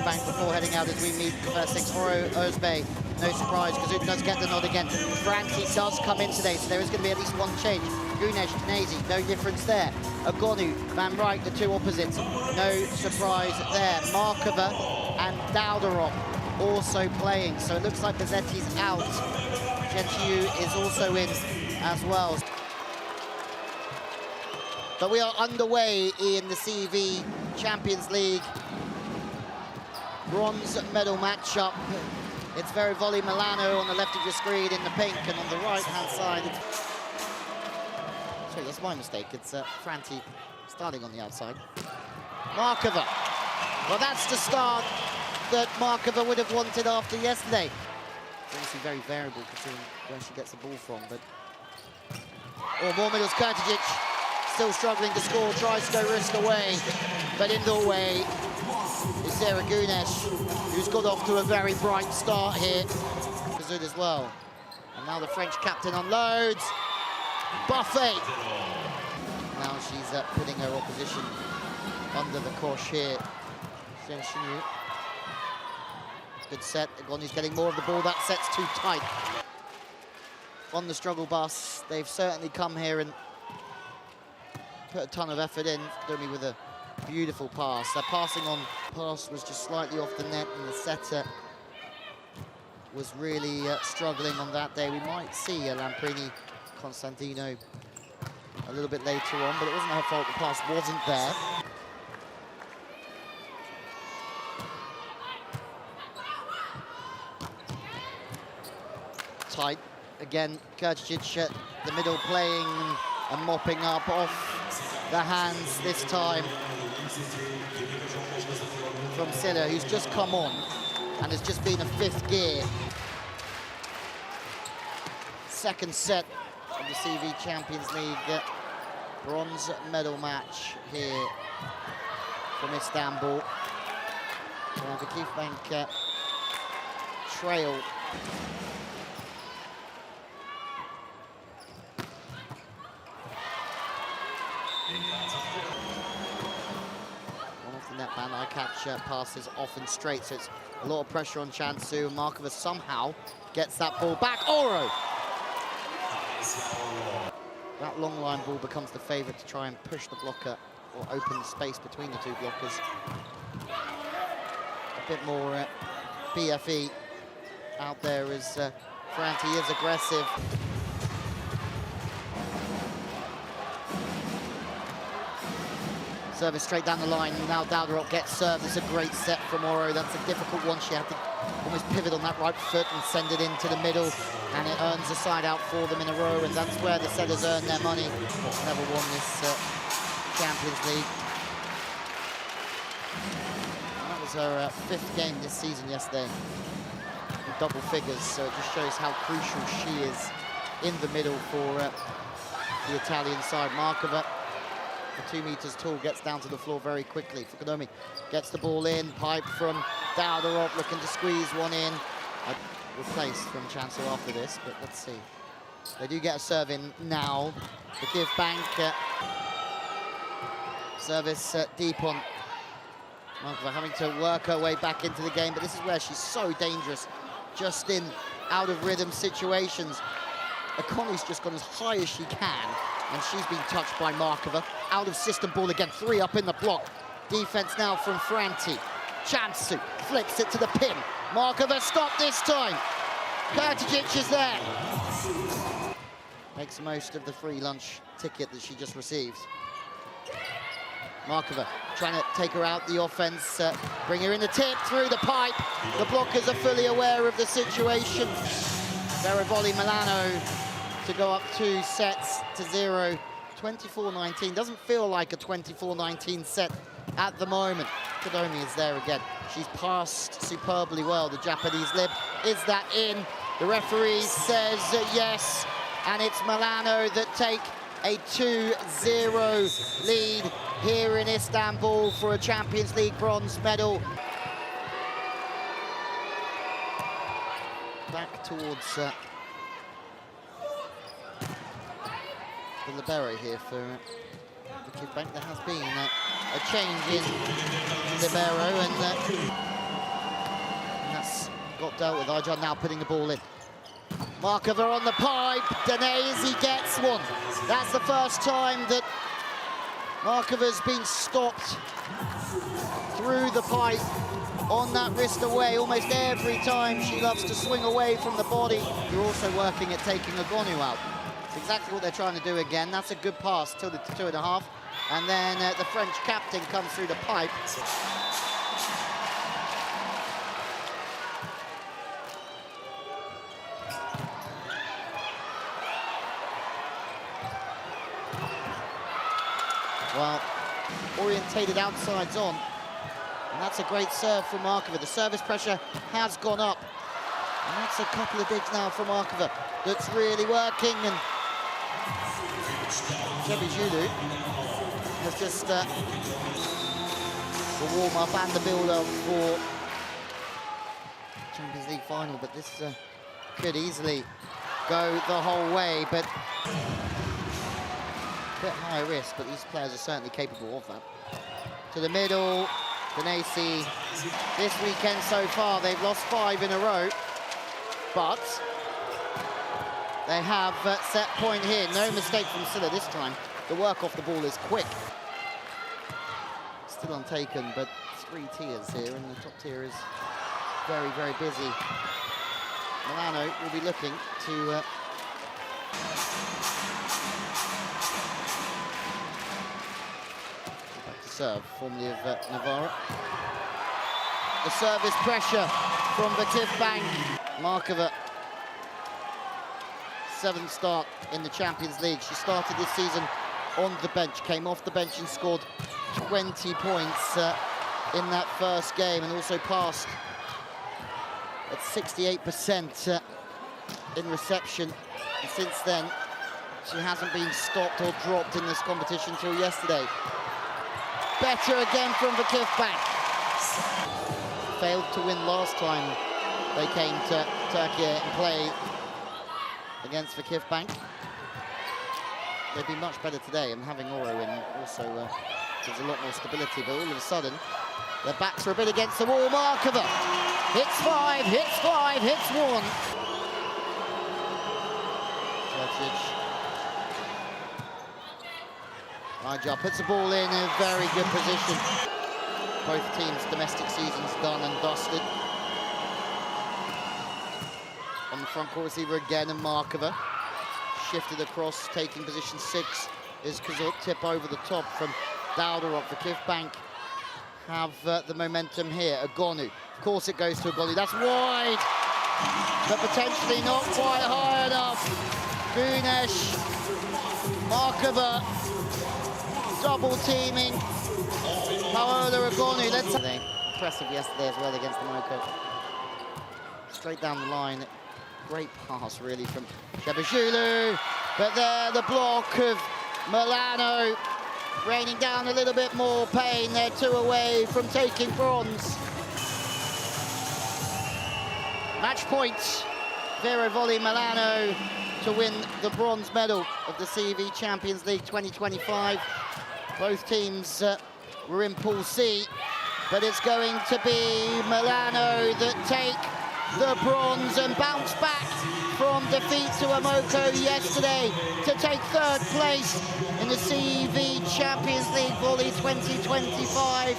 VakifBank before heading out as we meet the first six. Oro, Özbey, no surprise, Kazuk does get the nod again. Franti does come in today, so there is going to be at least one change. Gunesh, Knezi, no difference there. Agonu, Van Rijk, the two opposites, no surprise there. Markova and Daudarov also playing, so it looks like Bazzetti's out. Gentiou is also in as well. But we are underway in the CV Champions League bronze medal matchup. It's Vero Volley MILANO on the left of your screen in the pink, and on the right-hand side, sorry, that's my mistake. It's Franti starting on the outside. Markova. Well, that's the start that Markova would have wanted after yesterday. It's obviously very variable considering where she gets the ball from, but... Oh, more middles, Kurtajic. Still struggling to score, tries to go wrist away, but in the way is Sarah Gunesh, who's got off to a very bright start here. Kazud as well. And now the French captain unloads. Buffet. Now she's putting her opposition under the cosh here. Gentiou. Good set. Agonu's getting more of the ball. That set's too tight. On the struggle bus, they've certainly come here and put a ton of effort in. Domi with a beautiful pass. Their passing on pass was just slightly off the net, and the setter was really struggling on that day. We might see Lamprini Constantino a little bit later on, but it wasn't her fault. The pass wasn't there. Tight. Again, Kurtajic the middle playing and mopping up off the hands this time from Silla, who's just come on and has just been a fifth gear. Second set of the CV Champions League bronze medal match here from Istanbul. The VakifBank trail. One off the netband, eye catch passes off and straight, so it's a lot of pressure on Chansu. Markova somehow gets that ball back. Oro! That long line ball becomes the favourite to try and push the blocker or open the space between the two blockers. A bit more BFE out there as Franti is aggressive. Service straight down the line, now Daudarov gets served. It's a great set from Oro. That's a difficult one. She had to almost pivot on that right foot and send it into the middle, and it earns a side out for them in a row, and that's where the setters earn their money. Never won this Champions League. And that was her fifth game this season yesterday, in double figures, so it just shows how crucial she is in the middle for the Italian side. Markova, 2 meters tall, gets down to the floor very quickly. Fukunomi gets the ball in, pipe from Daudarov, looking to squeeze one in. Replaced from Chancellor after this, but let's see. They do get a serve in now. VakifBank service deep on Markova, having to work her way back into the game, but this is where she's so dangerous, just in out of rhythm situations. Akonu's just gone as high as she can, and she's been touched by Markova. Out of system ball again, 3 up in the block. Defense now from Franti. Chansu flicks it to the pin. Markova stopped this time. Kurtajic is there. Makes the most of the free lunch ticket that she just received. Markova trying to take her out the offense, bring her in the tip, through the pipe. The blockers are fully aware of the situation. Vero Volley MILANO to go up 2 sets to 0. 24-19, doesn't feel like a 24-19 set at the moment. Kodomi is there again. She's passed superbly well, the Japanese lib. Is that in? The referee says yes, and it's MILANO that take a 2-0 lead here in Istanbul for a Champions League bronze medal. Back towards the libero here for VakifBank. There has been a change in libero, and got dealt with. Aycan now putting the ball in. Markova on the pipe. Danesi gets one. That's the first time that Markova's been stopped through the pipe on that wrist away. Almost every time she loves to swing away from the body. You're also working at taking Agonu out. It's exactly what they're trying to do again. That's a good pass till the 2.5. And then the French captain comes through the pipe. Well, orientated outsides on. And that's a great serve from Markova. The service pressure has gone up. And that's a couple of digs now from Markova that's really working. And Zulu has just the warm-up and the build-up for Champions League final. But this could easily go the whole way. But a bit high risk, but these players are certainly capable of that. To the middle, Danesi. This weekend so far, they've lost 5 in a row, but they have set point here. No mistake from Silla this time. The work off the ball is quick. Still untaken, but 3 tiers here, and the top tier is very, very busy. Milano will be looking to serve, formerly of Navarra. The service pressure from VakifBank. Markova, 7th start in the Champions League. She started this season on the bench, came off the bench and scored 20 points in that first game, and also passed at 68% in reception. And since then, she hasn't been stopped or dropped in this competition till yesterday. Better again from VakifBank. Failed to win last time they came to Turkey and play against VakifBank. They'd be much better today, and having Oro in also gives a lot more stability, but all of a sudden their backs are a bit against the wall. Markova hits 5, hits 5, hits 1. Aycan puts the ball in a very good position. Both teams' domestic seasons done and dusted. On the front court receiver again, and Markova shifted across, taking position 6 is Kazut. Tip over the top from Dauderot. VakifBank have the momentum here. Agonu, of course it goes to Agonu. That's wide, but potentially not quite high enough. Gunesh, Markova, double teaming. Paola Agonu. Impressive yesterday as well against the Monaco. Straight down the line. Great pass really from Zulu. But there the block of Milano, raining down a little bit more pain. They're 2 away from taking bronze. Match point. Vero Volley MILANO to win the bronze medal of the CV Champions League 2025. Both teams were in Pool C, but it's going to be Milano that take the bronze and bounce back from defeat to Amoco yesterday to take 3rd place in the CV Champions League Volley 2025.